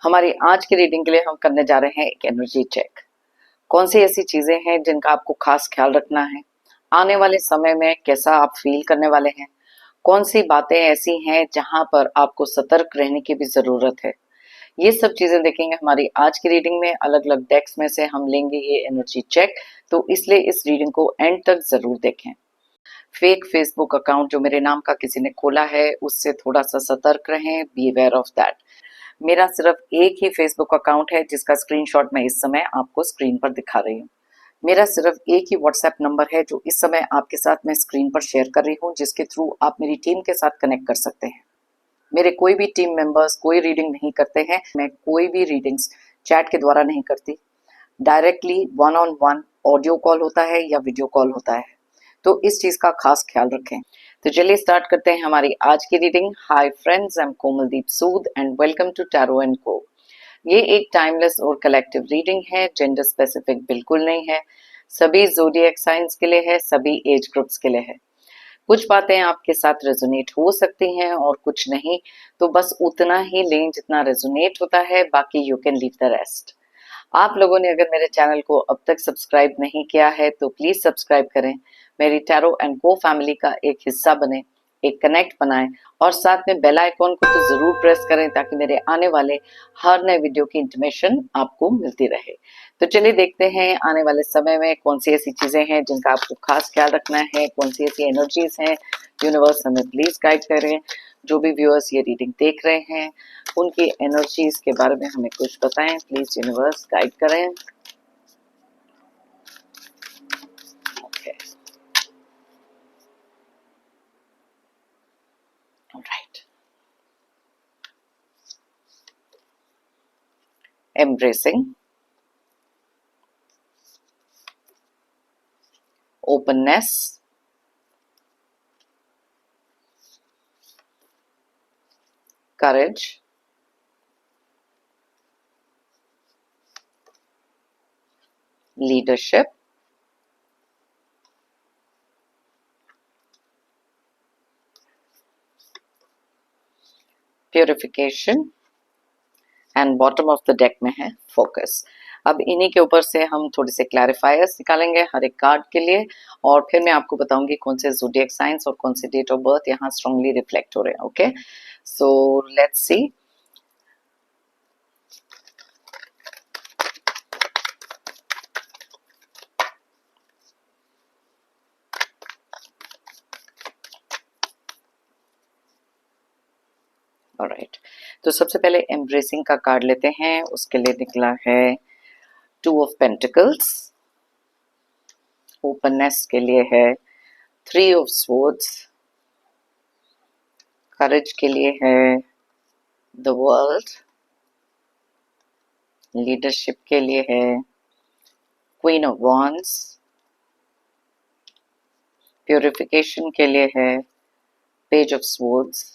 हमारी आज की रीडिंग के लिए हम करने जा रहे हैं एक एनर्जी चेक। कौन सी ऐसी चीजें हैं जिनका आपको खास ख्याल रखना है, आने वाले समय में कैसा आप फील करने वाले हैं, कौन सी बातें ऐसी हैं जहां पर आपको सतर्क रहने की भी जरूरत है। ये सब चीजें देखेंगे हमारी आज की रीडिंग में। अलग अलग डेक्स में से हम लेंगे ये एनर्जी चेक, तो इसलिए इस रीडिंग को एंड तक जरूर देखें। फेक फेसबुक अकाउंट जो मेरे नाम का किसी ने खोला है उससे थोड़ा सा सतर्क रहें, बी अवेयर ऑफ दैट। मेरा सिर्फ एक ही फेसबुक अकाउंट है जिसका स्क्रीनशॉट मैं इस समय आपको स्क्रीन पर दिखा रही हूँ। मेरा सिर्फ एक ही व्हाट्सएप नंबर है जो इस समय आपके साथ मैं स्क्रीन पर शेयर कर रही हूँ, जिसके थ्रू आप मेरी टीम के साथ कनेक्ट कर सकते हैं। मेरे कोई भी टीम मेंबर्स कोई रीडिंग नहीं करते हैं। मैं कोई भी रीडिंग्स चैट के द्वारा नहीं करती। Directly one on one audio call होता है या वीडियो कॉल होता है, तो इस चीज का खास ख्याल रखें। तो चलिए स्टार्ट करते हैं हमारी आज की reading. Hi friends, I am Komaldeep Sood and welcome to tarot and co. ये एक टाइमलेस और कलेक्टिव रीडिंग है, जेंडर स्पेसिफिक बिल्कुल नहीं है। सभी ज़ोडिएक साइंस के लिए है, सभी एज ग्रुप्स के लिए है। कुछ बातें आपके साथ रेजोनेट हो सकती हैं और कुछ नहीं, तो बस उतना ही लें जितना रेजोनेट होता है, बाकी you can leave the rest. आप लोगों ने अगर मेरे चैनल को अब तक सब्सक्राइब नहीं किया है तो प्लीज सब्सक्राइब करें, मेरी टैरो एंड को फैमिली का एक हिस्सा बने, एक कनेक्ट बनाएं और साथ में बेल आइकॉन को तो जरूर प्रेस करें ताकि मेरे आने वाले हर नए वीडियो की इंटीमेशन आपको मिलती रहे। तो चलिए देखते हैं आने वाले समय में कौन सी ऐसी चीजें हैं जिनका आपको खास ख्याल रखना है, कौन सी ऐसी एनर्जीज हैं। यूनिवर्स हमें प्लीज गाइड करें। जो भी व्यूअर्स ये रीडिंग देख रहे हैं उनकी एनर्जीज के बारे में हमें कुछ बताएं, प्लीज यूनिवर्स गाइड करें। Okay, alright. Embracing, openness, courage, leadership, purification and bottom of the deck में है फोकस। अब इन्हीं के ऊपर से हम थोड़े से क्लैरिफायर्स निकालेंगे हर एक कार्ड के लिए, और फिर मैं आपको बताऊंगी कौन से ज़ोडिएक साइंस और कौन से डेट ऑफ बर्थ यहाँ स्ट्रांगली रिफ्लेक्ट हो रहे हैं। Okay, so let's see. Alright, तो सबसे पहले एम्ब्रेसिंग का कार्ड लेते हैं। उसके लिए निकला है टू ऑफ पेंटिकल्स। ओपननेस के लिए है थ्री ऑफ स्वॉर्ड्स। करेज के लिए है द वर्ल्ड। लीडरशिप के लिए है क्वीन ऑफ वॉन्ड्स। प्यूरिफिकेशन के लिए है page of swords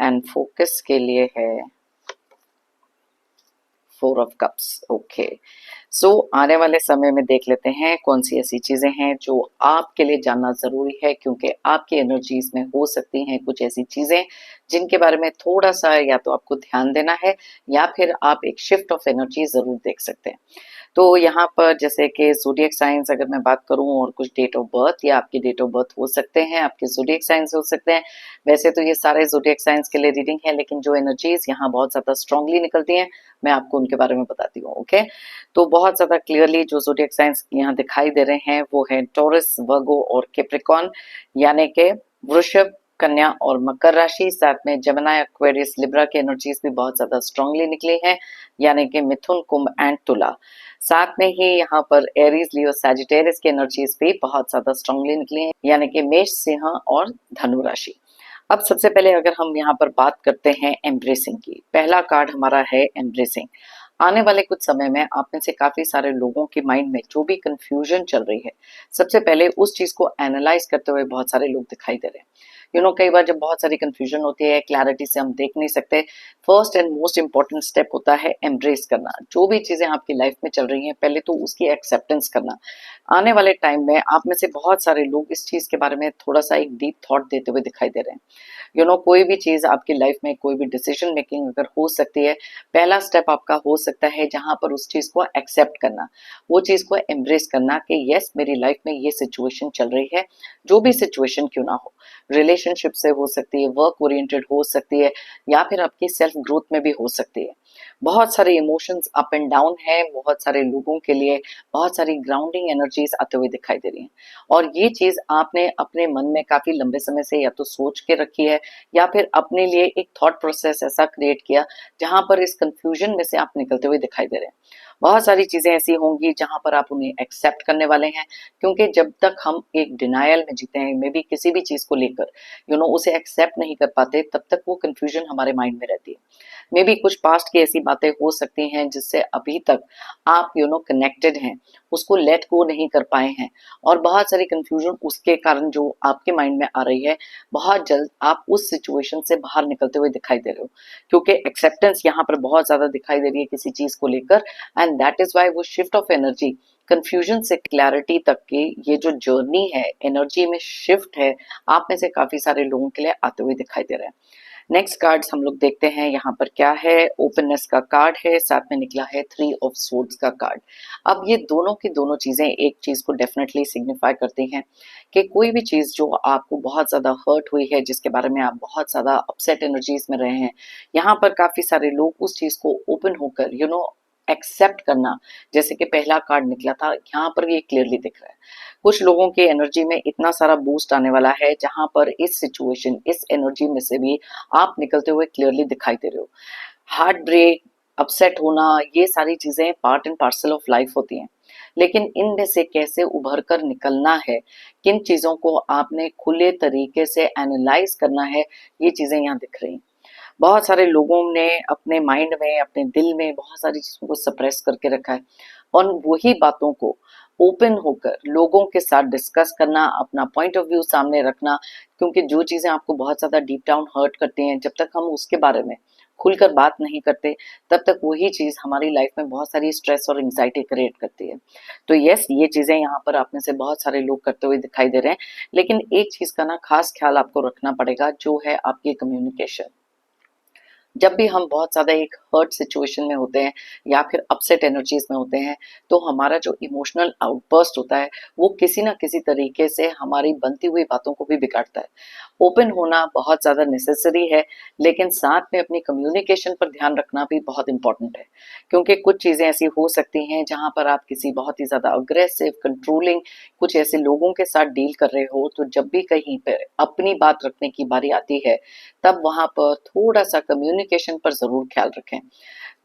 and focus के लिए है फोर ऑफ कप्स। ओके, सो आने वाले समय में देख लेते हैं कौन सी ऐसी चीजें हैं जो आपके लिए जानना जरूरी है, क्योंकि आपकी एनर्जीज में हो सकती हैं कुछ ऐसी चीजें जिनके बारे में थोड़ा सा या तो आपको ध्यान देना है या फिर आप एक शिफ्ट ऑफ एनर्जी जरूर देख सकते हैं। तो यहाँ पर जैसे कि ज़ोडिएक साइंस अगर मैं बात करूँ और कुछ डेट ऑफ बर्थ या आपके डेट ऑफ बर्थ हो सकते हैं, आपके ज़ोडिएक साइंस हो सकते हैं। वैसे तो ये सारे ज़ोडिएक साइंस के लिए रीडिंग है, लेकिन जो एनर्जीज यहाँ बहुत ज़्यादा स्ट्रांगली निकलती हैं मैं आपको उनके बारे में बताती हूँ। ओके, तो बहुत ज़्यादा क्लियरली जो ज़ोडिएक साइंस यहाँ दिखाई दे रहे हैं वो है टॉरस, वर्गो और कैप्रिकॉर्न, यानी कि वृषभ, कन्या और मकर राशि। साथ में जमिनी, एक्वेरियस, लिब्रा की एनर्जीज भी बहुत ज्यादा स्ट्रांगली निकली हैं, यानी कि मिथुन, कुंभ एंड तुला। साथ में ही यहाँ पर एरीज, लियो, सैजिटेरियस की एनर्जीज भी बहुत ज्यादा स्ट्रांगली निकली हैं, यानी कि मेष, सिंह और धनु राशि। अब सबसे पहले अगर हम यहाँ पर बात करते हैं एम्ब्रेसिंग की, पहला कार्ड हमारा है एम्ब्रेसिंग। आने वाले कुछ समय में आप में से काफी सारे लोगों के माइंड में जो भी कंफ्यूजन चल रही है, सबसे पहले उस चीज को एनालाइज करते हुए बहुत सारे लोग दिखाई दे रहे हैं। कई बार जब बहुत सारी कंफ्यूजन होती है, क्लैरिटी से हम देख नहीं सकते, first and most important step होता है एम्ब्रेस करना। जो भी चीजें आपकी लाइफ में चल रही हैं, पहले तो उसकी एक्सेप्टेंस करना। आने वाले टाइम में आप में से बहुत सारे लोग इस चीज के बारे में थोड़ा सा एक डीप थॉट देते हुए दिखाई दे रहे हैं। कोई भी चीज आपकी लाइफ में, कोई भी डिसीजन मेकिंग अगर हो सकती है, पहला स्टेप आपका हो सकता है जहां पर उस चीज को एक्सेप्ट करना, वो चीज को एम्ब्रेस करना कि यस, मेरी लाइफ में ये सिचुएशन चल रही है। जो भी सिचुएशन क्यों ना हो, रिलेशनशिप से हो सकती है, वर्क ओरिएंटेड हो सकती है, या फिर आपकी सेल्फ ग्रोथ में भी हो सकती है। बहुत सारे इमोशंस अप एंड डाउन है, बहुत सारे लोगों के लिए बहुत सारी ग्राउंडिंग एनर्जीज आते हुए दिखाई दे रही हैं। और ये चीज आपने अपने मन में काफी लंबे समय से या तो सोच के रखी है, या फिर अपने लिए एक थॉट प्रोसेस ऐसा क्रिएट किया जहां पर इस कंफ्यूजन में से आप निकलते हुए दिखाई दे रहे हैं। बहुत सारी चीजें ऐसी होंगी जहां पर आप उन्हें एक्सेप्ट करने वाले हैं, क्योंकि जब तक हम एक डिनायल में जीते हैं, मे बी किसी भी चीज को लेकर उसे एक्सेप्ट नहीं कर पाते, तब तक वो कंफ्यूजन हमारे माइंड में रहती है। मे बी कुछ पास्ट की ऐसी बातें हो सकती हैं जिससे अभी तक आप कनेक्टेड हैं, उसको लेट गो नहीं कर पाए हैं, और बहुत सारी कंफ्यूजन उसके कारण जो आपके माइंड में आ रही है, बहुत जल्द आप उस सिचुएशन से बाहर निकलते हुए दिखाई दे रहे हो, क्योंकि एक्सेप्टेंस यहाँ पर बहुत ज्यादा दिखाई दे रही है किसी चीज को लेकर। एंड दैट इज वाई वो शिफ्ट ऑफ एनर्जी, कंफ्यूजन से क्लैरिटी तक की ये जो जर्नी है, एनर्जी में शिफ्ट है, आप में से काफी सारे लोगों के लिए आते हुए दिखाई दे रहे हैं। नेक्स्ट कार्ड्स हम लोग देखते हैं यहाँ पर क्या है। ओपननेस का कार्ड है, साथ में निकला है 3 ऑफ सोर्ड्स का कार्ड। अब ये दोनों की दोनों चीजें एक चीज को डेफिनेटली सिग्निफाई करती हैं कि कोई भी चीज जो आपको बहुत ज्यादा हर्ट हुई है, जिसके बारे में आप बहुत ज्यादा अपसेट एनर्जीज में रहे हैं, यहाँ पर काफी सारे लोग उस चीज को ओपन होकर एक्सेप्ट करना, जैसे कि पहला कार्ड निकला था, यहाँ पर ये क्लियरली दिख रहा है। कुछ लोगों की एनर्जी में इतना सारा बूस्ट आने वाला है, जहां पर इस सिचुएशन, इस एनर्जी में से भी आप निकलते हुए क्लियरली दिखाई दे रहे हो। हार्ट ब्रेक, अपसेट होना, ये सारी चीजें part and parcel of life होती हैं, लेकिन इनमें से कैसे उभर कर निकलना है, किन चीजों को आपने खुले तरीके से एनालाइज करना है, ये चीजें यहाँ दिख रही हैं। बहुत सारे लोगों ने अपने माइंड में, अपने दिल में बहुत सारी चीजों को सप्रेस करके रखा है, और वही बातों को ओपन होकर लोगों के साथ डिस्कस करना, अपना पॉइंट ऑफ व्यू सामने रखना, क्योंकि जो चीजें आपको बहुत ज्यादा डीप डाउन हर्ट करती हैं, जब तक हम उसके बारे में खुलकर बात नहीं करते, तब तक वही चीज हमारी लाइफ में बहुत सारी स्ट्रेस और एंजाइटी क्रिएट करती है। तो यस, ये चीजें यहाँ पर आप में से बहुत सारे लोग करते हुए दिखाई दे रहे हैं, लेकिन एक चीज का ना खास ख्याल आपको रखना पड़ेगा, जो है आपकी कम्युनिकेशन। जब भी हम बहुत ज्यादा एक हर्ट सिचुएशन में होते हैं, या फिर अपसेट एनर्जीज में होते हैं, तो हमारा जो इमोशनल आउटबर्स्ट होता है, वो किसी ना किसी तरीके से हमारी बनती हुई बातों को भी बिगाड़ता है। ओपन होना बहुत ज्यादा नेसेसरी है, लेकिन साथ में अपनी कम्युनिकेशन पर ध्यान रखना भी बहुत इंपॉर्टेंट है, क्योंकि कुछ चीजें ऐसी हो सकती हैं जहां पर आप किसी बहुत ही ज्यादा अग्रेसिव, कंट्रोलिंग कुछ ऐसे लोगों के साथ डील कर रहे हो, तो जब भी कहीं पर अपनी बात रखने की बारी आती है, तब वहां पर थोड़ा सा कम्युनिकेशन पर जरूर ख्याल रखें।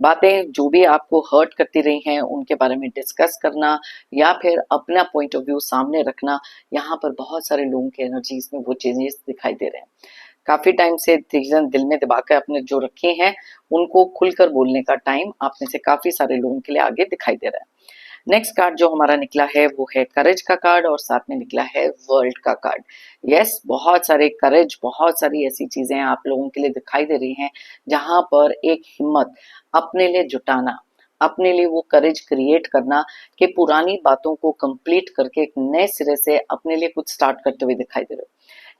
बातें जो भी आपको हर्ट करती रही हैं, उनके बारे में डिस्कस करना, या फिर अपना पॉइंट ऑफ व्यू सामने रखना, यहाँ पर बहुत सारे लोगों के एनर्जीज में वो चेंजेस दिखाई दे रहे हैं। काफी टाइम से चीजें दिल में दबा कर अपने जो रखी हैं, उनको खुलकर बोलने का टाइम आप में से काफी सारे लोगों के लिए आगे दिखाई दे रहा है। नेक्स्ट कार्ड जो हमारा निकला है, वो है करेज का कार्ड, और साथ में निकला है वर्ल्ड का कार्ड। यस, बहुत सारे करेज, बहुत सारी ऐसी चीजें आप लोगों के लिए दिखाई दे रही हैं, जहां पर एक हिम्मत अपने लिए जुटाना, अपने लिए वो करेज क्रिएट करना कि पुरानी बातों को कंप्लीट करके एक नए सिरे से अपने लिए कुछ स्टार्ट करते हुए दिखाई दे रहे हो।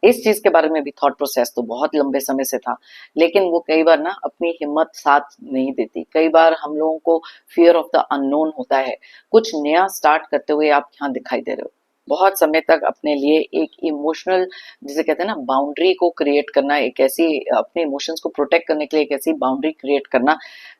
इस चीज के बारे में भी थॉट प्रोसेस तो बहुत लंबे समय से था, लेकिन वो कई बार ना अपनी हिम्मत साथ नहीं देती। कई बार हम लोगों को फियर ऑफ द अननोन होता है। कुछ नया स्टार्ट करते हुए आप यहाँ दिखाई दे रहे हो। बहुत समय तक अपने लिए एक इमोशनल, जिसे कहते हैं ना, बाउंड्री को क्रिएट करना, एक ऐसी अपने इमोशंस को प्रोटेक्ट करने के लिए एक ऐसी बाउंड्री क्रिएट करना,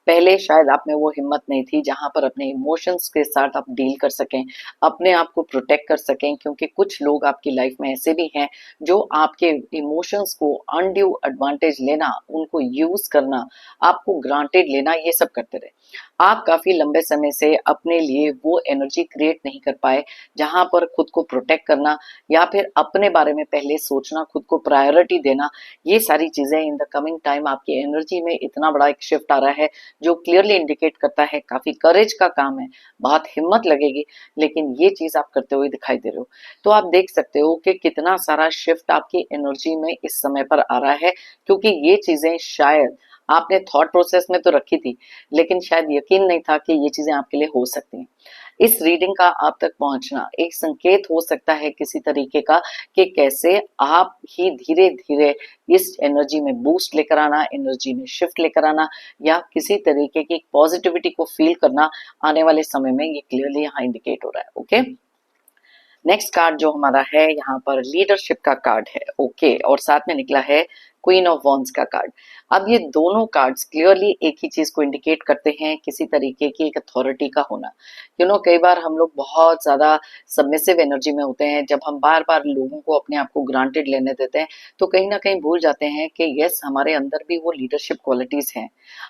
पहले शायद आप में वो हिम्मत नहीं थी जहां पर अपने इमोशंस के साथ आप डील कर सकें, अपने आप को प्रोटेक्ट कर सकें, क्योंकि कुछ लोग आपकी लाइफ में ऐसे भी हैं जो आपके इमोशंस को अनड्यू एडवांटेज लेना, उनको यूज करना, आपको ग्रांटेड लेना, ये सब करते रहे। आप काफी लंबे समय से अपने लिए वो एनर्जी क्रिएट नहीं कर पाए जहां पर खुद को प्रोटेक्ट करना या फिर अपने बारे में पहले सोचना, खुद को प्रायोरिटी देना, ये सारी चीजें इन द कमिंग टाइम आपकी एनर्जी में इतना बड़ा एक शिफ्ट आ रहा है जो क्लियरली इंडिकेट करता है काफी करेज का काम है, बहुत हिम्मत लगेगी, लेकिन ये चीज आप करते हुए दिखाई दे रहे हो। तो आप देख सकते हो कि कितना सारा शिफ्ट आपकी एनर्जी में इस समय पर आ रहा है, क्योंकि ये चीजें शायद आपने थॉट प्रोसेस में तो रखी थी, लेकिन शायद यकीन नहीं था कि ये चीजें आपके लिए हो सकती हैं। इस रीडिंग का आप तक पहुंचना एक संकेत हो सकता है किसी तरीके का कि कैसे आप ही धीरे धीरे इस एनर्जी में बूस्ट लेकर आना, एनर्जी में शिफ्ट लेकर आना, या किसी तरीके की पॉजिटिविटी को फील करना आने वाले समय में, ये क्लियरली यहाँ इंडिकेट हो रहा है। ओके, नेक्स्ट कार्ड जो हमारा है यहाँ पर लीडरशिप का कार्ड है। ओके, और साथ में निकला है क्वीन ऑफ वॉन्ड्स का कार्ड। अब ये दोनों कार्ड्स क्लियरली एक ही चीज को इंडिकेट करते हैं, किसी तरीके की एक अथॉरिटी का होना। कई बार हम लोग बहुत ज्यादा सबमिसिव एनर्जी में होते हैं, जब हम बार बार लोगों को अपने आप को ग्रांटेड लेने देते हैं तो कहीं ना कहीं भूल जाते हैं कि यस, हमारे अंदर भी वो लीडरशिप क्वालिटीज हैं।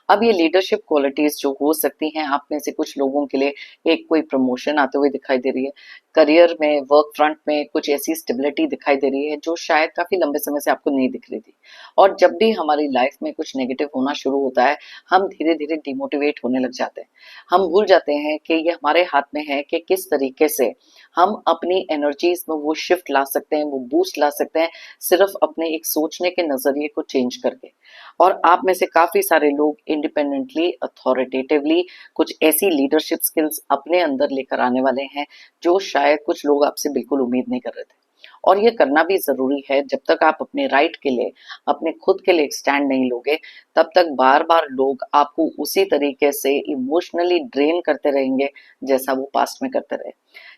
अब ये लीडरशिप क्वालिटीज जो हो सकती हैं, आप में से कुछ लोगों के लिए एक कोई प्रमोशन आते हुए दिखाई दे रही है, करियर में, वर्क फ्रंट में कुछ ऐसी स्टेबिलिटी दिखाई दे रही है जो शायद काफी लंबे समय से आपको नहीं दिख रही थी। और जब भी हमारी लाइफ में कुछ नेगेटिव होना शुरू होता है, हम धीरे धीरे डिमोटिवेट होने लग जाते हैं। हम भूल जाते हैं कि ये हमारे हाथ में है कि किस तरीके से हम अपनी एनर्जीज में वो शिफ्ट ला सकते हैं, वो बूस्ट ला सकते हैं, सिर्फ अपने एक सोचने के नजरिए को चेंज करके। और आप में से काफी सारे लोग इंडिपेंडेंटली, अथॉरिटेटिवली कुछ ऐसी लीडरशिप स्किल्स अपने अंदर लेकर आने वाले हैं जो शायद कुछ लोग आपसे बिल्कुल उम्मीद नहीं कर रहे थे। और ये करना भी जरूरी है। जब तक आप अपने राइट के लिए, अपने खुद के लिए एक स्टैंड नहीं लोगे, तब तक बार बार लोग आपको उसी तरीके से इमोशनली ड्रेन करते रहेंगे जैसा वो पास्ट में करते रहे।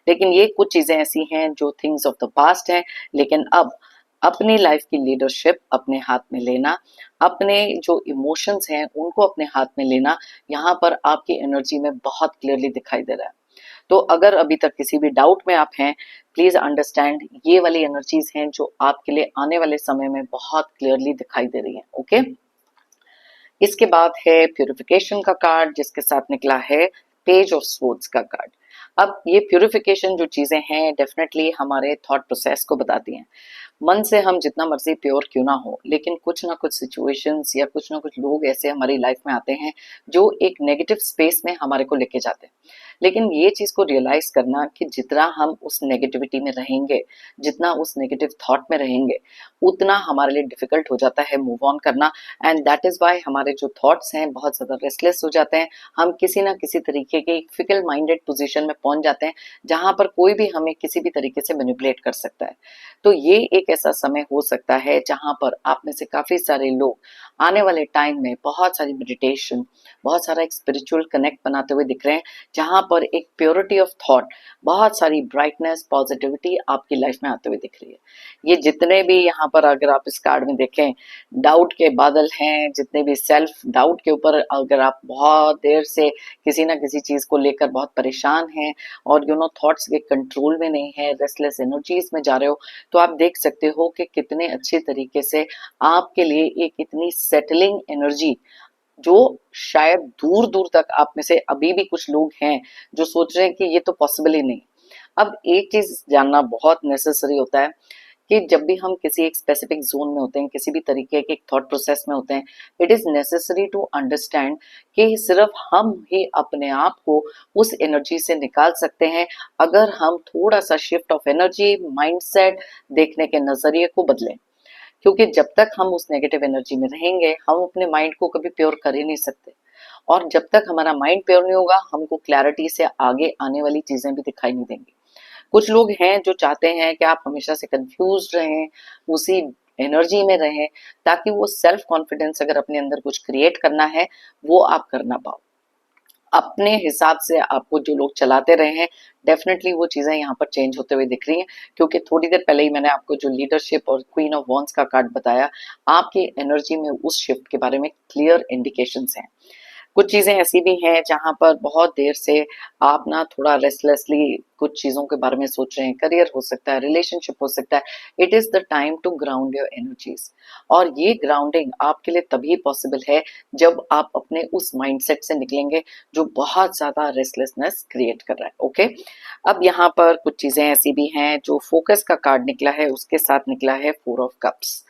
लेकिन ये कुछ चीजें ऐसी हैं जो थिंग्स ऑफ द पास्ट हैं, लेकिन अब अपनी लाइफ की लीडरशिप अपने हाथ में लेना, अपने जो इमोशंस हैं उनको अपने हाथ में लेना, यहाँ पर आपकी एनर्जी में बहुत क्लियरली दिखाई दे रहा है। तो अगर अभी तक किसी भी डाउट में आप हैं, प्लीज अंडरस्टैंड, ये वाली एनर्जीज हैं जो आपके लिए आने वाले समय में बहुत क्लियरली दिखाई दे रही हैं। ओके, इसके बाद है प्यूरिफिकेशन का कार्ड, जिसके साथ निकला है पेज ऑफ स्वॉर्ड्स का कार्ड। अब ये प्यूरिफिकेशन जो चीजें हैं, डेफिनेटली हमारे थॉट प्रोसेस को बताती हैं। मन से हम जितना मर्जी प्योर क्यों ना हो, लेकिन कुछ ना कुछ सिचुएशंस या कुछ ना कुछ लोग ऐसे हमारी लाइफ में आते हैं जो एक नेगेटिव स्पेस में हमारे को लेके जाते हैं। लेकिन ये चीज को रियलाइज करना कि जितना हम उस नेगेटिविटी में रहेंगे, जितना उस नेगेटिव थॉट में रहेंगे, उतना हमारे लिए डिफिकल्ट हो जाता है मूव ऑन करना। एंड दैट इज वाई हमारे जो थॉट्स हैं बहुत ज्यादा रेस्टलेस हो जाते हैं। हम किसी ना किसी तरीके के फिकल माइंडेड पोजीशन में पहुंच जाते हैं जहां पर कोई भी हमें किसी भी तरीके से मैनिपुलेट कर सकता है। तो ये एक ऐसा समय हो सकता है जहां पर आप में से काफी सारे लोग आने वाले टाइम में बहुत सारी मेडिटेशन, बहुत सारा एक स्पिरिचुअल कनेक्ट बनाते हुए दिख रहे हैं, जहां पर एक प्योरिटी ऑफ थॉट, बहुत सारी ब्राइटनेस, पॉजिटिविटी आपकी लाइफ में आते हुए दिख रही है। ये जितने भी यहाँ पर अगर आप इस कार्ड में देखें डाउट के बादल हैं, जितने भी सेल्फ डाउट के ऊपर अगर आप बहुत देर से किसी ना किसी चीज को लेकर बहुत परेशान हैं और थॉट्स के कंट्रोल में नहीं है, रेस्टलेस एनर्जीज में जा रहे हो, तो आप देख सकते हो कि कितने अच्छे तरीके से आपके लिए एक इतनी सेटलिंग एनर्जी, जो शायद दूर दूर तक आप में से अभी भी कुछ लोग हैं जो सोच रहे हैं कि ये तो पॉसिबल ही नहीं। अब एक चीज जानना बहुत नेसेसरी होता है कि जब भी हम किसी एक स्पेसिफिक जोन में होते हैं, किसी भी तरीके के थॉट प्रोसेस में होते हैं, it is necessary to understand कि सिर्फ हम ही अपने आप को उस एनर्जी से निकाल सकते हैं अगर हम थोड़ा सा शिफ्ट ऑफ एनर्जी, माइंडसेट, देखने के नजरिए को बदलें। क्योंकि जब तक हम उस नेगेटिव एनर्जी में रहेंगे, हम अपने माइंड को कभी प्योर कर ही नहीं सकते। और जब तक हमारा माइंड प्योर नहीं होगा, हमको क्लैरिटी से आगे आने वाली चीजें भी दिखाई नहीं देंगी। कुछ लोग हैं जो चाहते हैं कि आप हमेशा से कंफ्यूज रहें, उसी एनर्जी में रहें, ताकि वो सेल्फ कॉन्फिडेंस अगर अपने अंदर कुछ क्रिएट करना है, वो आप कर ना पाओ। अपने हिसाब से आपको जो लोग चलाते रहे हैं, डेफिनेटली वो चीजें यहाँ पर चेंज होते हुए दिख रही हैं। क्योंकि थोड़ी देर पहले ही मैंने आपको जो लीडरशिप और क्वीन ऑफ वॉन्ड्स का कार्ड बताया, आपकी एनर्जी में उस शिफ्ट के बारे में क्लियर इंडिकेशंस हैं। कुछ चीजें ऐसी भी हैं जहां पर बहुत देर से आप ना थोड़ा रेस्टलेसली कुछ चीजों के बारे में सोच रहे हैं, करियर हो सकता है, रिलेशनशिप हो सकता है। It is the time to ground your energies. और ये ग्राउंडिंग आपके लिए तभी पॉसिबल है जब आप अपने उस माइंडसेट से निकलेंगे जो बहुत ज्यादा रेस्टलेसनेस क्रिएट कर रहा है। ओके, अब यहाँ पर कुछ चीजें ऐसी भी हैं, जो फोकस का कार्ड निकला है उसके साथ निकला है 4 ऑफ कप्स।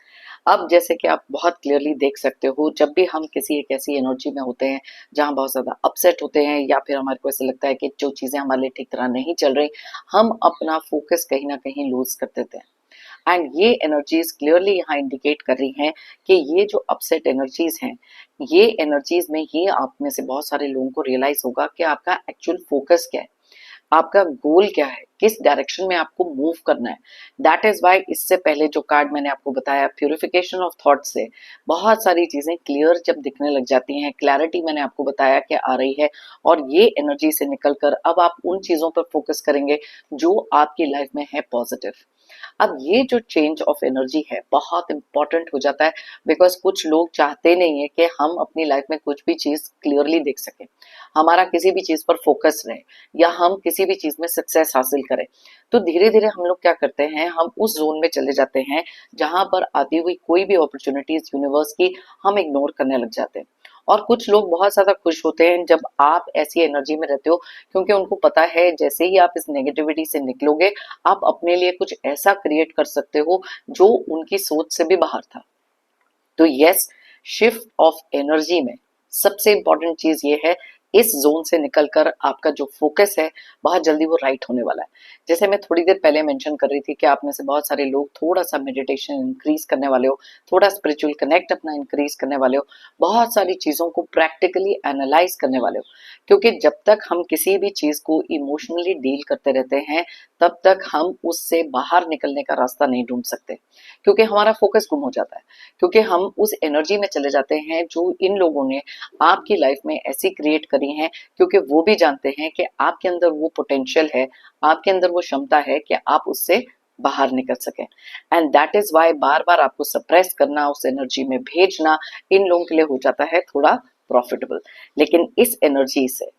अब जैसे कि आप बहुत क्लियरली देख सकते हो, जब भी हम किसी एक ऐसी एनर्जी में होते हैं जहां बहुत ज्यादा अपसेट होते हैं, या फिर हमारे को ऐसा लगता है कि जो चीजें हमारे लिए ठीक तरह नहीं चल रही, हम अपना फोकस कहीं ना कहीं लूज कर देते हैं। एंड ये एनर्जीज क्लियरली यहाँ इंडिकेट कर रही हैं कि ये जो अपसेट एनर्जीज हैं, ये एनर्जीज में ही आप में से बहुत सारे लोगों को रियलाइज होगा कि आपका एक्चुअल फोकस क्या है, आपका गोल क्या है, किस डायरेक्शन में आपको मूव करना है। दैट इज वाई इससे पहले जो कार्ड मैंने आपको बताया, प्यूरिफिकेशन ऑफ थॉट से बहुत सारी चीजें क्लियर जब दिखने लग जाती हैं, क्लैरिटी मैंने आपको बताया कि आ रही है, और ये एनर्जी से निकलकर अब आप उन चीजों पर फोकस करेंगे जो आपकी लाइफ में है पॉजिटिव। अब ये जो चेंज ऑफ एनर्जी है बहुत इंपॉर्टेंट हो जाता है, बिकॉज कुछ लोग चाहते नहीं है कि हम अपनी लाइफ में कुछ भी चीज क्लियरली देख सकें, हमारा किसी भी चीज पर फोकस रहे, या हम किसी भी चीज में सक्सेस हासिल करें। तो धीरे धीरे हम लोग क्या करते हैं, हम उस जोन में चले जाते हैं जहां पर आती हुई कोई भी अपॉर्चुनिटीज यूनिवर्स की हम इग्नोर करने लग जाते हैं। और कुछ लोग बहुत ज्यादा खुश होते हैं जब आप ऐसी एनर्जी में रहते हो, क्योंकि उनको पता है जैसे ही आप इस नेगेटिविटी से निकलोगे, आप अपने लिए कुछ ऐसा क्रिएट कर सकते हो जो उनकी सोच से भी बाहर था। तो यस, शिफ्ट ऑफ एनर्जी में सबसे इंपॉर्टेंट चीज ये है, इस जोन से निकलकर आपका जो फोकस है बहुत जल्दी वो राइट होने वाला है। जैसे मैं थोड़ी देर पहले मेंशन कर रही थी कि आप में से बहुत सारे लोग थोड़ा सा मेडिटेशन इंक्रीज करने वाले हो, थोड़ा स्पिरिचुअल कनेक्ट अपना इंक्रीज करने वाले हो, बहुत सारी चीजों को प्रैक्टिकली एनालाइज करने वाले हो। क्योंकि जब तक हम किसी भी चीज को इमोशनली डील करते रहते हैं, तब तक हम उससे बाहर निकलने का रास्ता नहीं ढूंढ सकते, क्योंकि हमारा फोकस गुम हो जाता है, क्योंकि हम उस एनर्जी में चले जाते हैं जो इन लोगों ने आपकी लाइफ में ऐसी क्रिएट करी है, क्योंकि वो भी जानते हैं कि आपके अंदर वो पोटेंशियल है, आपके अंदर वो क्षमता है कि आप उससे बाहर निकल सकें। एंड दैट इज वाई बार बार आपको सप्रेस करना, उस एनर्जी में भेजना इन लोगों के लिए हो जाता है थोड़ा प्रॉफिटेबल। लेकिन इस एनर्जी से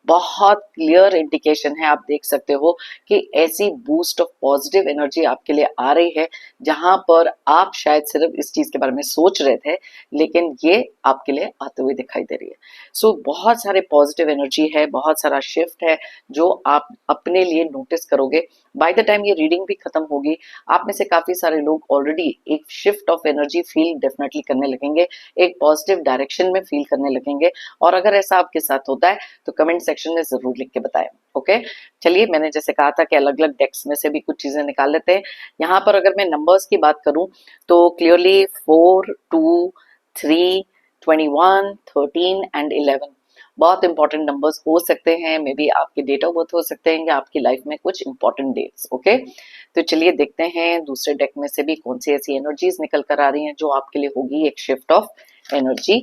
बहुत क्लियर इंडिकेशन है, आप देख सकते हो कि ऐसी बूस्ट ऑफ पॉजिटिव एनर्जी आपके लिए आ रही है, जहां पर आप शायद सिर्फ इस चीज के बारे में सोच रहे थे, लेकिन ये आपके लिए आते हुए दिखाई दे रही है। सो बहुत सारे पॉजिटिव एनर्जी है, बहुत सारा शिफ्ट है जो आप अपने लिए नोटिस करोगे। बाय द टाइम ये रीडिंग भी खत्म होगी, आप में से काफी सारे लोग ऑलरेडी एक shift of energy feel definitely करने लगेंगे, एक पॉजिटिव डायरेक्शन में फील करने लगेंगे। और अगर ऐसा आपके साथ होता है तो कमेंट सेक्शन में जरूर लिख के बताएं। ओके, चलिए, मैंने जैसे कहा था कि अलग अलग डेक्स में से भी कुछ चीजें निकाल लेते हैं। यहाँ पर अगर मैं नंबर्स की बात करूं तो क्लियरली 4, 2, 3, 21, 13 एंड 11 बहुत इंपॉर्टेंट नंबर्स हो सकते हैं। मे बी आपके डेट ऑफ बर्थ हो सकते हैं, या आपकी लाइफ में कुछ इंपॉर्टेंट डेट्स। ओके, तो चलिए देखते हैं दूसरे डेक में से भी कौन सी ऐसी एनर्जीज निकल कर आ रही हैं जो आपके लिए होगी एक शिफ्ट ऑफ एनर्जी।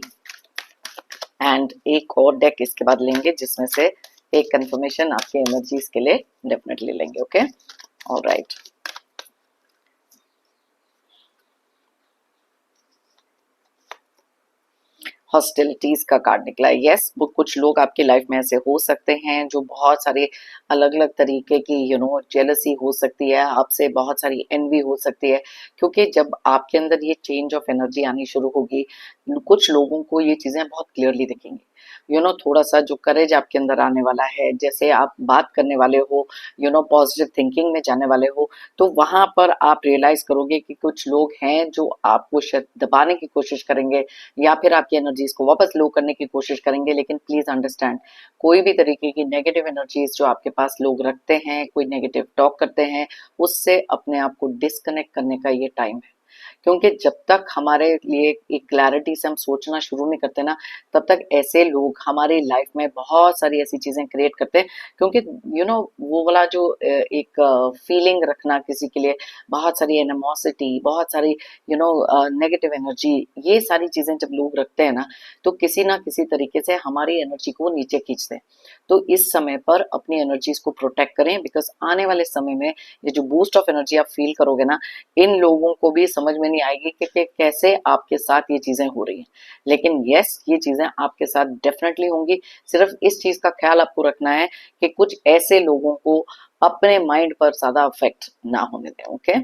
एंड एक और डेक इसके बाद लेंगे जिसमें से एक कंफर्मेशन आपके एनर्जीज के लिए डेफिनेटली लेंगे। Okay, alright. हॉस्टिलिटीज का कार्ड निकला है। यस, वो कुछ लोग आपकी लाइफ में ऐसे हो सकते हैं जो बहुत सारे अलग अलग तरीके की जेलसी हो सकती है, आपसे बहुत सारी एनवी हो सकती है, क्योंकि जब आपके अंदर ये चेंज ऑफ एनर्जी आनी शुरू होगी, कुछ लोगों को ये चीजें बहुत क्लियरली दिखेंगी। थोड़ा सा जो करेज आपके अंदर आने वाला है, जैसे आप बात करने वाले हो, पॉजिटिव थिंकिंग में जाने वाले हो, तो वहां पर आप रियलाइज करोगे कि कुछ लोग हैं जो आपको शायद दबाने की कोशिश करेंगे, या फिर आपकी एनर्जीज को वापस लो करने की कोशिश करेंगे। लेकिन प्लीज अंडरस्टैंड, कोई भी तरीके की नेगेटिव एनर्जीज जो आपके पास लोग रखते हैं, कोई नेगेटिव टॉक करते हैं, उससे अपने आप को डिस्कनेक्ट करने का ये टाइम है। क्योंकि जब तक हमारे लिए एक क्लैरिटी से हम सोचना शुरू नहीं करते ना, तब तक ऐसे लोग हमारी लाइफ में बहुत सारी ऐसी चीजें क्रिएट करते हैं। क्योंकि वो वाला जो एक फीलिंग रखना किसी के लिए, बहुत सारी एनिमोसिटी, बहुत सारी नेगेटिव एनर्जी, ये सारी चीजें जब लोग रखते हैं ना, तो किसी ना किसी तरीके से हमारी एनर्जी को नीचे खींचते हैं। तो इस समय पर अपनी एनर्जीज को प्रोटेक्ट करें, बिकॉज आने वाले समय में ये जो बूस्ट ऑफ एनर्जी आप फील करोगे ना, इन लोगों को भी समझ समझ में नहीं आएगी कि कैसे आपके साथ ये चीजें हो रही हैं, लेकिन यस ये चीजें आपके साथ डेफिनेटली होंगी। सिर्फ इस चीज का ख्याल आपको रखना है कि कुछ ऐसे लोगों को अपने माइंड पर ज्यादा अफेक्ट ना होने दें। Okay,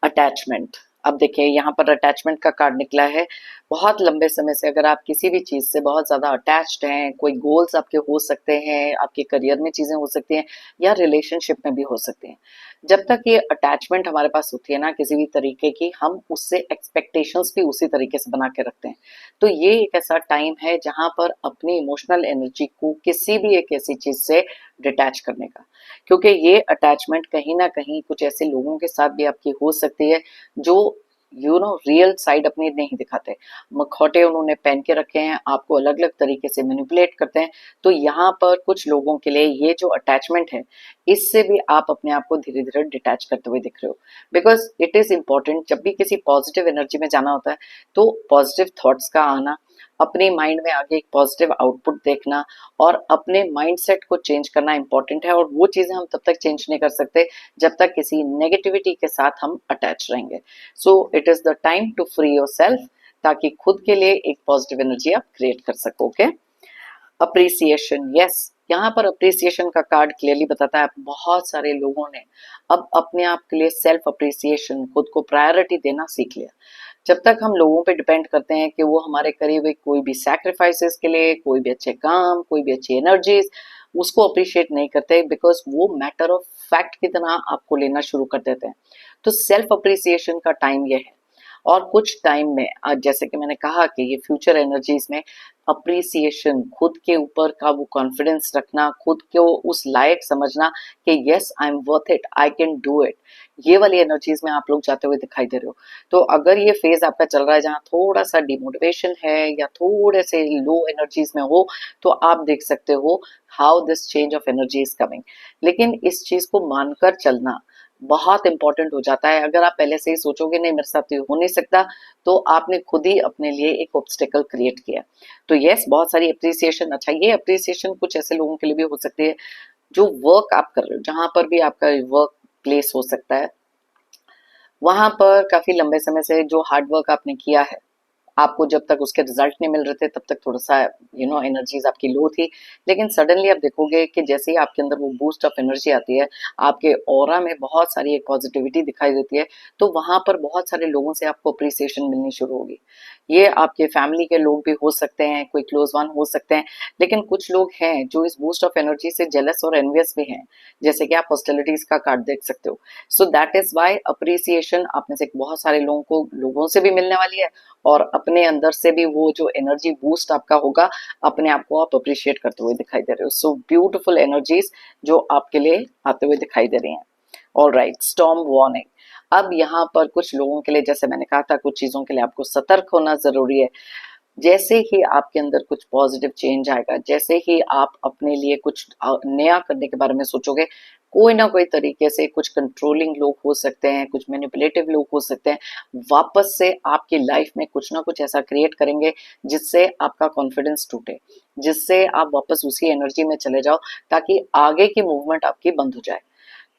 attachment. अब देखिए यहाँ पर अटैचमेंट का कार्ड निकला है। बहुत लंबे समय से अगर आप किसी भी चीज से बहुत ज्यादा अटैच्ड हैं, कोई गोल्स आपके हो सकते हैं, आपके करियर में चीजें हो सकती हैं या रिलेशनशिप में भी हो सकती हैं। जब तक ये अटैचमेंट हमारे पास होती है ना किसी भी तरीके की, हम उससे एक्सपेक्टेशंस भी उसी तरीके से बना के रखते हैं। तो ये एक ऐसा टाइम है जहां पर अपनी इमोशनल एनर्जी को किसी भी एक ऐसी चीज से डिटैच करने का, क्योंकि ये अटैचमेंट कहीं ना कहीं कुछ ऐसे लोगों के साथ भी आपकी हो सकती है जो रियल साइड अपनी नहीं दिखाते। मखौटे उन्होंने पहन के रखे हैं, आपको अलग अलग तरीके से मैनिपुलेट करते हैं। तो यहाँ पर कुछ लोगों के लिए ये जो अटैचमेंट है, इससे भी आप अपने आप को धीरे धीरे डिटैच करते हुए दिख रहे हो। बिकॉज इट इज इंपॉर्टेंट, जब भी किसी पॉजिटिव एनर्जी में जाना होता है तो पॉजिटिव थॉट्स का आना, अपने माइंड में आगे एक पॉजिटिव आउटपुट देखना और अपने माइंडसेट को चेंज करना इंपॉर्टेंट है। और वो चीजें हम तब तक चेंज नहीं कर सकते जब तक किसी नेगेटिविटी के साथ हम अटैच रहेंगे। So it is the time to free your self, ताकि खुद के लिए एक पॉजिटिव एनर्जी आप क्रिएट कर सको। Okay, appreciation. यस, यहाँ पर अप्रिसिएशन का कार्ड क्लियरली बताता है बहुत सारे लोगों ने अब अपने आप के लिए सेल्फ अप्रिसिएशन, खुद को प्रायोरिटी देना सीख लिया। जब तक हम लोगों पे डिपेंड करते हैं कि वो हमारे करे हुए कोई भी सैक्रिफाइसेस के लिए, कोई भी अच्छे काम, कोई भी अच्छी एनर्जीज, उसको अप्रिशिएट नहीं करते बिकॉज वो मैटर ऑफ फैक्ट की तरह आपको लेना शुरू कर देते हैं। तो सेल्फ अप्रिसिएशन का टाइम ये है। और कुछ टाइम में आज जैसे कि मैंने कहा कि ये फ्यूचर एनर्जीज में अप्रिसिएशन, खुद के ऊपर का वो कॉन्फिडेंस रखना, खुद को उस लायक समझना कि yes I am worth it, I can do it, ये वाली एनर्जीज में आप लोग जाते हुए दिखाई दे रहे हो। तो अगर ये फेज आपका चल रहा है जहाँ थोड़ा सा डिमोटिवेशन है या थोड़े से लो एनर्जीज में हो, तो आप देख सकते हो how this change of energy is coming. लेकिन इस चीज को मानकर चलना बहुत इंपॉर्टेंट हो जाता है। अगर आप पहले से ही सोचोगे नहीं मेरे साथ ये हो नहीं सकता, तो आपने खुद ही अपने लिए एक ऑब्स्टेकल क्रिएट किया। तो यस, बहुत सारी अप्रिसिएशन, अच्छा ये अप्रिसिएशन कुछ ऐसे लोगों के लिए भी हो सकती है जो वर्क आप कर रहे हो, जहां पर भी आपका वर्क प्लेस हो सकता है, वहां पर काफी लंबे समय से जो हार्ड वर्क आपने किया है, आपको जब तक उसके रिजल्ट नहीं मिल रहे थे तब तक थोड़ा सा एनर्जीज आपकी लो थी। लेकिन सडनली आप देखोगे कि जैसे ही आपके अंदर वो बूस्ट ऑफ एनर्जी आती है, आपके ऑरा में बहुत सारी एक पॉजिटिविटी दिखाई देती है, तो वहां पर बहुत सारे लोगों से आपको अप्रिसिएशन मिलनी शुरू होगी। ये आपके फैमिली के लोग भी हो सकते हैं, कोई क्लोज वन हो सकते हैं, लेकिन कुछ लोग हैं जो इस बूस्ट ऑफ एनर्जी से जेलस और एनवियस भी हैं, जैसे कि आप हॉस्टिलिटीज का कार्ड देख सकते हो। So that is why appreciation आप में से बहुत सारे लोगों से भी मिलने वाली है, और अपने अंदर से भी वो जो एनर्जी बूस्ट आपका होगा, अपने आप को आप अप्रिशिएट करते हुए दिखाई दे रहे हो। सो ब्यूटीफुल एनर्जीज जो आपके लिए आते हुए दिखाई दे रही हैं। All right, storm warning. अब यहाँ पर कुछ लोगों के लिए, जैसे मैंने कहा था, कुछ चीजों के लिए आपको सतर्क होना जरूरी है। जैसे ही आपके अंदर कुछ पॉजिटिव चेंज आएगा, जैसे ही आप अपने लिए कुछ नया करने के बारे में सोचोगे, कोई ना कोई तरीके से कुछ कंट्रोलिंग लोग हो सकते हैं, कुछ मैनिपुलेटिव लोग हो सकते हैं, वापस से आपकी लाइफ में कुछ ना कुछ ऐसा क्रिएट करेंगे जिससे आपका कॉन्फिडेंस टूटे, जिससे आप वापस उसी एनर्जी में चले जाओ, ताकि आगे की मूवमेंट आपकी बंद हो जाए।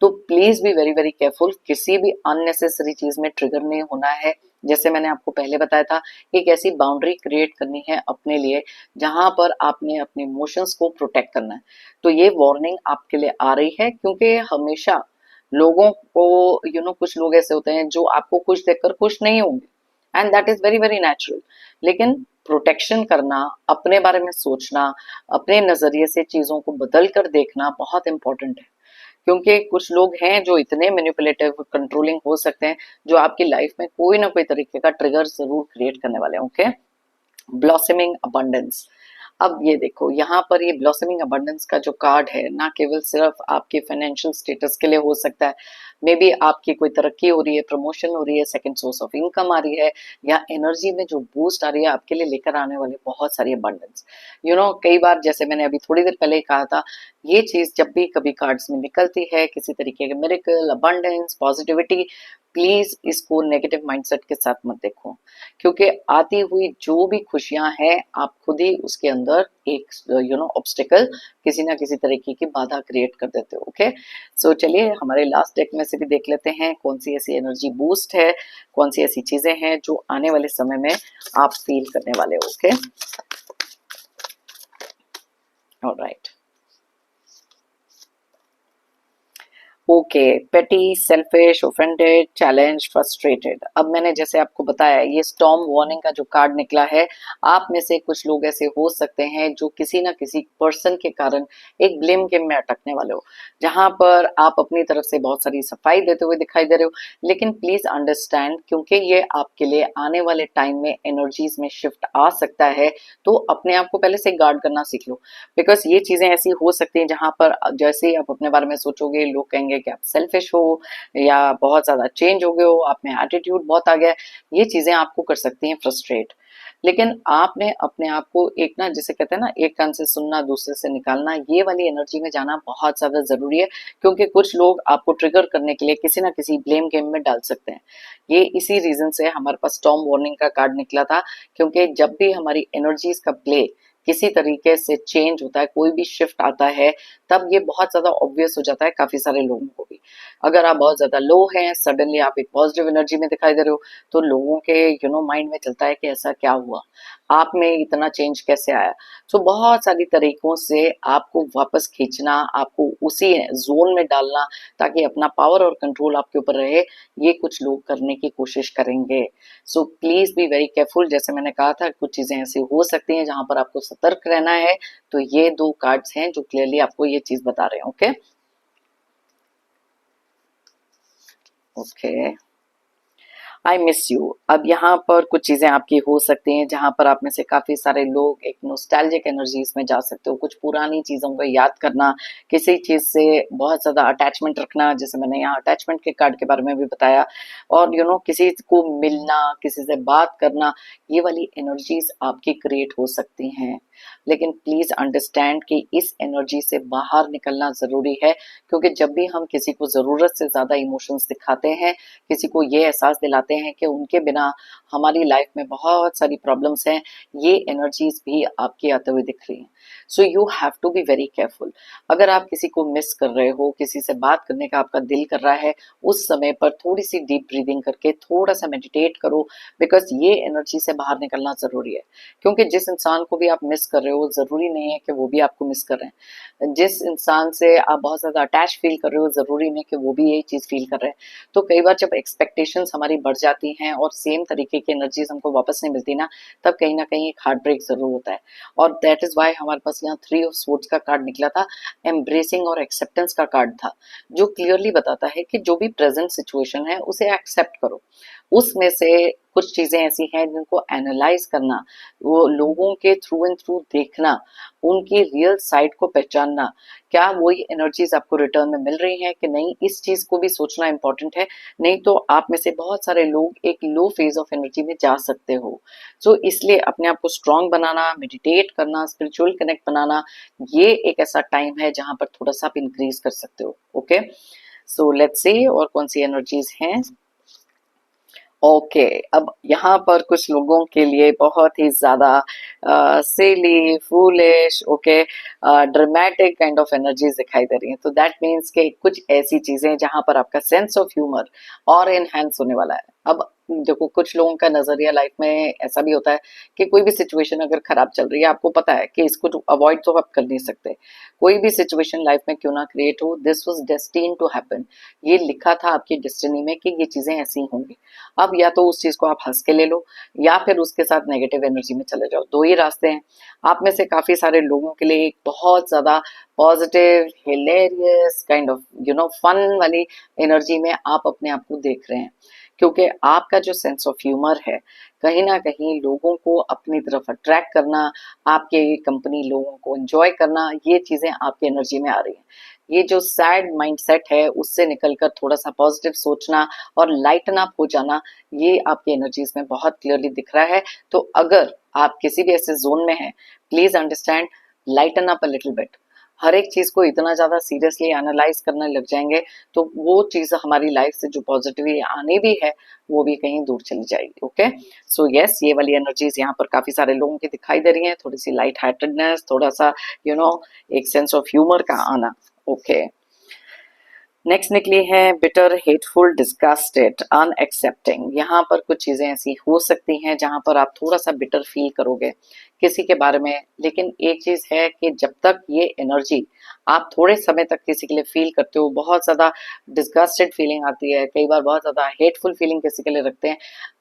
तो please be very very careful, किसी भी अननेसेसरी चीज में ट्रिगर नहीं होना है। जैसे मैंने आपको पहले बताया था, एक ऐसी बाउंड्री क्रिएट करनी है अपने लिए जहां पर आपने अपने इमोशंस को प्रोटेक्ट करना है। तो ये वार्निंग आपके लिए आ रही है, क्योंकि हमेशा लोगों को कुछ लोग ऐसे होते हैं जो आपको खुश देखकर खुश नहीं होंगे, and that is very very natural. लेकिन प्रोटेक्शन करना, अपने बारे में सोचना, अपने नजरिए से चीजों को बदल कर देखना बहुत इंपॉर्टेंट है। क्योंकि कुछ लोग हैं जो इतने मैनिपुलेटिव, कंट्रोलिंग हो सकते हैं, जो आपकी लाइफ में कोई ना कोई तरीके का ट्रिगर जरूर क्रिएट करने वाले हैं। Okay, blossoming abundance. अब ये देखो, यहाँ पर ये ब्लॉसमिंग अबंडेंस का जो कार्ड है, ना केवल सिर्फ आपके फाइनेंशियल स्टेटस के लिए हो सकता है, मे बी आपकी कोई तरक्की हो रही है, प्रमोशन हो रही है, सेकंड सोर्स ऑफ इनकम आ रही है, या एनर्जी में जो बूस्ट आ रही है, आपके लिए लेकर आने वाले बहुत सारी अबंडेंस। कई बार, जैसे मैंने अभी थोड़ी देर पहले ही कहा था, ये चीज जब भी कभी कार्ड्स में निकलती है, किसी तरीके के मिरेकल, अबंडेंस, पॉजिटिविटी, प्लीज इसको नेगेटिव माइंडसेट के साथ मत देखो, क्योंकि आती हुई जो भी खुशियां हैं आप खुद ही उसके अंदर एक ऑब्स्टिकल, किसी ना किसी तरीके की बाधा क्रिएट कर देते हो। ओके, सो चलिए हमारे लास्ट डेक में से भी देख लेते हैं कौन सी ऐसी एनर्जी बूस्ट है, कौन सी ऐसी चीजें हैं जो आने वाले समय में आप फील करने वाले हो। Okay, alright. ओके, पेटी, सेल्फिश, ऑफेंडेड, चैलेंज, फ्रस्ट्रेटेड। अब मैंने जैसे आपको बताया ये स्टॉर्म वार्निंग का जो कार्ड निकला है, आप में से कुछ लोग ऐसे हो सकते हैं जो किसी ना किसी पर्सन के कारण एक ब्लेम गेम में अटकने वाले हो, जहां पर आप अपनी तरफ से बहुत सारी सफाई देते हुए दिखाई दे रहे हो, लेकिन प्लीज अंडरस्टैंड, क्योंकि ये आपके लिए आने वाले टाइम में एनर्जीज में शिफ्ट आ सकता है, तो अपने आप को पहले से गार्ड करना सीख लो। बिकॉज ये चीजें ऐसी हो सकती हैं जहां पर जैसे ही आप अपने बारे में सोचोगे लोग कहेंगे कि आप सेल्फिश हो या बहुत ज्यादा चेंज हो गए हो, आप में एटीट्यूड बहुत आ गया है। ये चीजें आपको कर सकती हैं फ्रस्ट्रेट, लेकिन आपने अपने आप को एक ना, जिसे कहते हैं ना, एक कान से सुनना दूसरे से निकालना, ये वाली एनर्जी में जाना बहुत ज्यादा जरूरी है, क्योंकि कुछ लोग आपको ट्रिगर करने के लिए किसी ना किसी ब्लेम गेम में डाल सकते हैं। ये इसी रीजन से हमारे पास स्टॉर्म वार्निंग का कार्ड निकला था, क्योंकि जब भी हमारी एनर्जीज का प्ले किसी तरीके से चेंज होता है, कोई भी शिफ्ट आता है, तब ये बहुत ज्यादा ऑब्वियस हो जाता है काफी सारे लोगों को भी। अगर आप बहुत ज्यादा लो हैं, सडनली आप एक पॉजिटिव एनर्जी में दिखाई दे रहे हो, तो लोगों के माइंड में चलता है कि ऐसा क्या हुआ, आप में इतना चेंज कैसे आया। सो बहुत सारी तरीकों से आपको वापस खींचना, आपको उसी जोन में डालना, ताकि अपना पावर और कंट्रोल आपके ऊपर रहे, ये कुछ लोग करने की कोशिश करेंगे। So please be very careful. जैसे मैंने कहा था, कुछ चीजें ऐसी हो सकती हैं जहां पर आपको सतर्क रहना है, तो ये दो कार्ड्स हैं जो क्लियरली आपको ये चीज बता रहे हैं। Okay, okay, I miss you. अब यहाँ पर कुछ चीजें आपकी हो सकती हैं जहां पर आप में से काफी सारे लोग एक नोस्टैल्जिक एनर्जीज में जा सकते हो, कुछ पुरानी चीजों को याद करना, किसी चीज से बहुत ज्यादा अटैचमेंट रखना, जैसे मैंने यहाँ अटैचमेंट के कार्ड के बारे में भी बताया, और किसी को मिलना, किसी से बात करना, ये वाली एनर्जीज आपकी क्रिएट हो सकती हैं। लेकिन प्लीज अंडरस्टैंड कि इस एनर्जी से बाहर निकलना जरूरी है, क्योंकि जब भी हम किसी को जरूरत से ज्यादा इमोशंस दिखाते हैं, किसी को ये एहसास दिलाते हैं कि उनके बिना हमारी लाइफ में बहुत सारी प्रॉब्लम्स हैं, ये एनर्जीज भी आपकी आते हुए दिख रही हैं। So you have to be very careful. अगर आप किसी को मिस कर रहे हो, किसी से बात करने का आपका दिल कर रहा है, उस समय पर थोड़ी सी डीप ब्रीदिंग करके थोड़ा सा मेडिटेट करो, बिकॉज ये एनर्जी से बाहर निकलना जरूरी है। क्योंकि जिस इंसान को भी आप मिस कर रहे हो, जरूरी नहीं है कि वो भी आपको मिस कर रहे हैं। जिस इंसान से आप बहुत ज्यादा अटैच फील कर रहे हो, जरूरी नहीं कि वो भी यही चीज फील कर रहे हैं। तो कई बार जब एक्सपेक्टेशंस हमारी बढ़ जाती हैं और सेम तरीके की एनर्जीज हमको वापस नहीं मिलती ना, तब कहीं ना कहीं एक हार्ट ब्रेक जरूर होता है। और दैट इज वाई हमारे पास यहाँ 3 ऑफ स्वॉर्ड्स का कार्ड निकला था, एम्ब्रेसिंग और एक्सेप्टेंस का कार्ड था, जो क्लियरली बताता है कि जो भी प्रेजेंट सिचुएशन है उसे एक्सेप्ट करो। उसमें से कुछ चीजें ऐसी हैं जिनको एनालाइज करना, वो लोगों के थ्रू एंड थ्रू देखना, उनकी रियल साइड को पहचानना, क्या वही एनर्जीज आपको रिटर्न में मिल रही हैं कि नहीं, इस चीज को भी सोचना इंपॉर्टेंट है। नहीं तो आप में से बहुत सारे लोग एक लो फेज ऑफ एनर्जी में जा सकते हो। सो इसलिए अपने आप को स्ट्रांग बनाना, मेडिटेट करना, स्पिरिचुअल कनेक्ट बनाना, ये एक ऐसा टाइम है जहां पर थोड़ा सा आप इंक्रीज कर सकते हो। ओके, सो लेट्स सी और कौन सी एनर्जीज हैं। ओके, अब यहाँ पर कुछ लोगों के लिए बहुत ही ज्यादा silly, foolish, okay, dramatic kind of energies दिखाई दे रही हैं। तो दैट मीन्स कि कुछ ऐसी चीजें जहां पर आपका सेंस ऑफ ह्यूमर और एनहांस होने वाला है। अब देखो, कुछ लोगों का नजरिया लाइफ में ऐसा भी होता है कि कोई भी सिचुएशन अगर खराब चल रही है, आपको पता है कि इसको अवॉइड तो आप कर नहीं सकते। कोई भी सिचुएशन लाइफ में क्यों ना क्रिएट हो, this was destined to happen. ये लिखा था आपकी डेस्टिनी में कि ये चीजें ऐसी होंगी। अब या तो उस चीज को आप हंस के ले लो, या फिर उसके साथ नेगेटिव एनर्जी में चले जाओ। दो ही रास्ते हैं। आप में से काफी सारे लोगों के लिए एक बहुत ज्यादा positive, hilarious kind of fun वाली एनर्जी में आप अपने आप को देख रहे हैं, क्योंकि आपका जो सेंस ऑफ ह्यूमर है, कहीं ना कहीं लोगों को अपनी तरफ अट्रैक्ट करना, आपके कंपनी लोगों को एंजॉय करना, ये चीजें आपकी एनर्जी में आ रही हैं। ये जो सैड माइंडसेट है, उससे निकलकर थोड़ा सा पॉजिटिव सोचना और लाइटन अप हो जाना, ये आपकी एनर्जीज में बहुत क्लियरली दिख रहा है। तो अगर आप किसी भी ऐसे जोन में हैं, please understand, lighten up a little bit. हर एक चीज को इतना ज्यादा सीरियसली एनालाइज करने लग जाएंगे तो वो चीज हमारी लाइफ से जो पॉजिटिविटी आनी भी है वो भी कहीं दूर चली जाएगी। ओके, सो यस, ये वाली एनर्जीज यहाँ पर काफी सारे लोगों की दिखाई दे रही हैं, थोड़ी सी लाइट हार्टेडनेस, थोड़ा सा एक सेंस ऑफ ह्यूमर का आना। ओके, नेक्स्ट निकली है बिटर, हेटफुल, डिस्गस्टेड, अनएक्सेप्टिंग। यहाँ पर कुछ चीजें ऐसी हो सकती हैं जहां पर आप थोड़ा सा बिटर फील करोगे किसी के बारे में, लेकिन एक चीज है कि जब तक ये एनर्जी आप थोड़े समय तक किसी के लिए फील करते हो, बहुत ज्यादा डिस्गस्टेड फीलिंग आती है, कई बार बहुत ज्यादा हेटफुल फीलिंग किसी के लिए रखते हैं,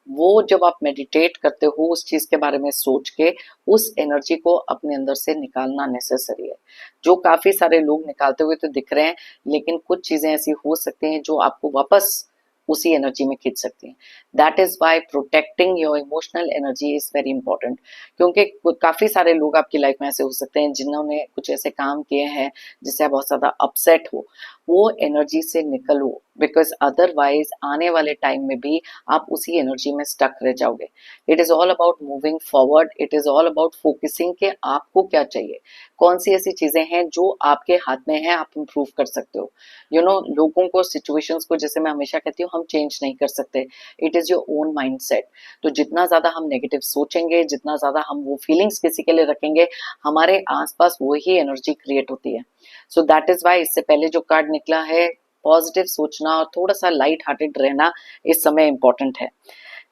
वो जब आप मेडिटेट करते हो उस चीज के बारे में सोच के उस एनर्जी को अपने अंदर से निकालना नेसेसरी है, जो काफी सारे लोग निकालते हुए तो दिख रहे हैं, लेकिन कुछ चीजें ऐसी हो सकती हैं जो आपको वापस उसी एनर्जी में खींच सकती हैं। That is why protecting your emotional energy is very important, क्योंकि काफी सारे लोग आपकी लाइफ में ऐसे हो सकते हैं जिन्होंने कुछ ऐसे काम किए हैं जिससे आप बहुत ज्यादा अपसेट हो, वो एनर्जी से निकलो, बिकॉज अदरवाइज आने वाले टाइम में भी आप उसी एनर्जी में स्टक रह जाओगे। It is all about moving forward, it is all about focusing के आपको क्या चाहिए, कौन सी ऐसी चीजें हैं जो आपके हाथ में है, आप इम्प्रूव कर सकते हो। लोगों को, सिचुएशंस को, जैसे मैं हमेशा कहती हूँ, हम चेंज नहीं कर सकते, it is your own mindset. तो जितना ज्यादा हम नेगेटिव सोचेंगे, जितना ज्यादा हम वो फीलिंग्स किसी के लिए रखेंगे, हमारे आसपास वही एनर्जी क्रिएट होती है। सो दैट इज वाई इससे पहले जो कार्ड निकला है, पॉजिटिव सोचना और थोड़ा सा लाइट हार्टेड रहना इस समय इंपॉर्टेंट है।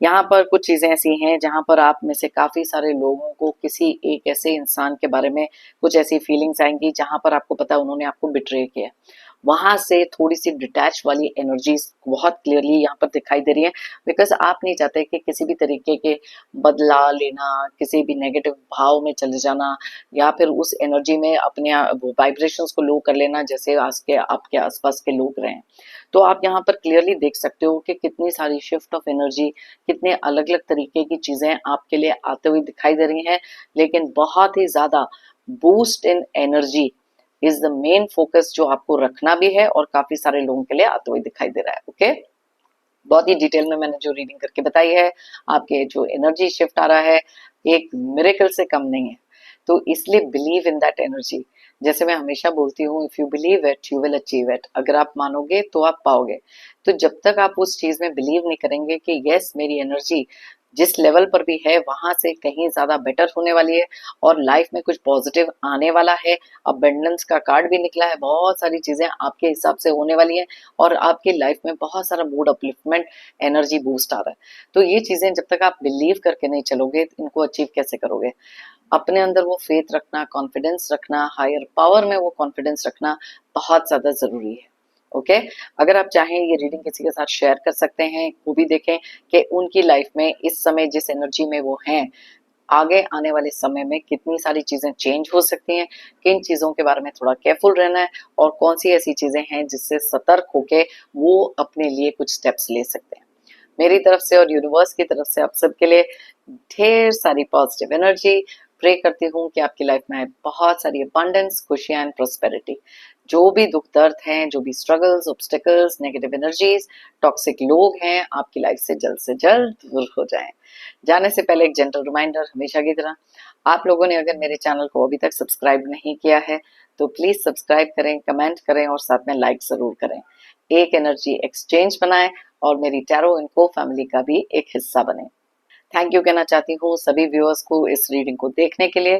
यहाँ पर कुछ चीजें ऐसी हैं जहां पर आप में से काफी सारे लोगों को किसी एक ऐसे इंसान के बारे में कुछ ऐसी फीलिंग्स आएंगी जहां पर आपको पता है उन्होंने आपको बिट्रे किया, वहां से थोड़ी सी डिटैच वाली एनर्जीज बहुत क्लियरली यहाँ पर दिखाई दे रही है, बिकॉज आप नहीं चाहते कि किसी भी तरीके के बदला लेना, किसी भी नेगेटिव भाव में चले जाना, या फिर उस एनर्जी में अपने वाइब्रेशंस को लो कर लेना जैसे आज के आपके आसपास के लोग रहे हैं। तो आप यहाँ पर क्लियरली देख सकते हो कि कितनी सारी शिफ्ट ऑफ एनर्जी, कितने अलग अलग तरीके की चीजें आपके लिए आते हुए दिखाई दे रही हैं, लेकिन बहुत ही ज्यादा boost in energy is the main focus जो आपको रखना भी है और काफी सारे लोगों के लिए आते हुए दिखाई दे रहा है। ओके, बहुत ही डिटेल में मैंने जो रीडिंग करके बताई है, आपके जो एनर्जी शिफ्ट आ रहा है एक मिरेकल से कम नहीं है, तो इसलिए बिलीव इन दैट एनर्जी। जैसे मैं हमेशा बोलती हूँ, if you believe it you will achieve it, अगर आप मानोगे तो आप पाओगे। तो जब तक आप उस चीज में बिलीव नहीं करेंगे कि यस मेरी एनर्जी जिस लेवल पर भी है वहां से कहीं ज्यादा बेटर होने वाली है और लाइफ में कुछ पॉजिटिव आने वाला है, अबेंडेंस का कार्ड भी निकला है, बहुत सारी चीजें आपके हिसाब से होने वाली है और आपकी लाइफ में बहुत सारा मूड अपलिफ्टमेंट, एनर्जी बूस्ट आ रहा है। तो ये चीजें जब तक आप बिलीव करके नहीं चलोगे इनको अचीव कैसे करोगे? अपने अंदर वो फेथ रखना, कॉन्फिडेंस रखना, हायर पावर में वो कॉन्फिडेंस रखना बहुत ज्यादा जरूरी है। ओके, अगर आप चाहें ये रीडिंग किसी के साथ शेयर कर सकते हैं, वो भी देखें कि उनकी लाइफ में इस समय जिस एनर्जी में वो हैं, आगे आने वाले समय में कितनी सारी चीजें चेंज हो सकती हैं, किन चीजों के बारे में थोड़ा केयरफुल रहना है और कौन सी ऐसी चीजें हैं जिससे सतर्क होके वो अपने लिए कुछ स्टेप्स ले सकते हैं। मेरी तरफ से और यूनिवर्स की तरफ से आप सबके लिए ढेर सारी पॉजिटिव एनर्जी। प्रे करती हूँ कि आपकी लाइफ में बहुत सारी अबंडेंस, खुशियां एंड प्रोस्पेरिटी। जो भी दुख दर्द हैं, जो भी struggles, obstacles, negative energies, toxic लोग हैं, आपकी लाइफ से जल्द दूर हो जाएं। जाने से पहले एक जेंटल रिमाइंडर, हमेशा की तरह आप लोगों ने अगर मेरे चैनल को अभी तक सब्सक्राइब नहीं किया है तो प्लीज सब्सक्राइब करें, कमेंट करें और साथ में लाइक जरूर करें। एक एनर्जी एक्सचेंज बनाएं और मेरी टैरो इनको फैमिली का भी एक हिस्सा बने। थैंक यू कहना चाहती हूँ सभी व्यूअर्स को इस रीडिंग को देखने के लिए।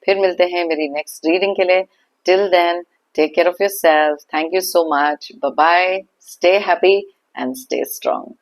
फिर मिलते हैं मेरी नेक्स्ट रीडिंग के लिए। Till then, take care of yourself. Thank you so much. Bye bye. Stay happy and stay strong.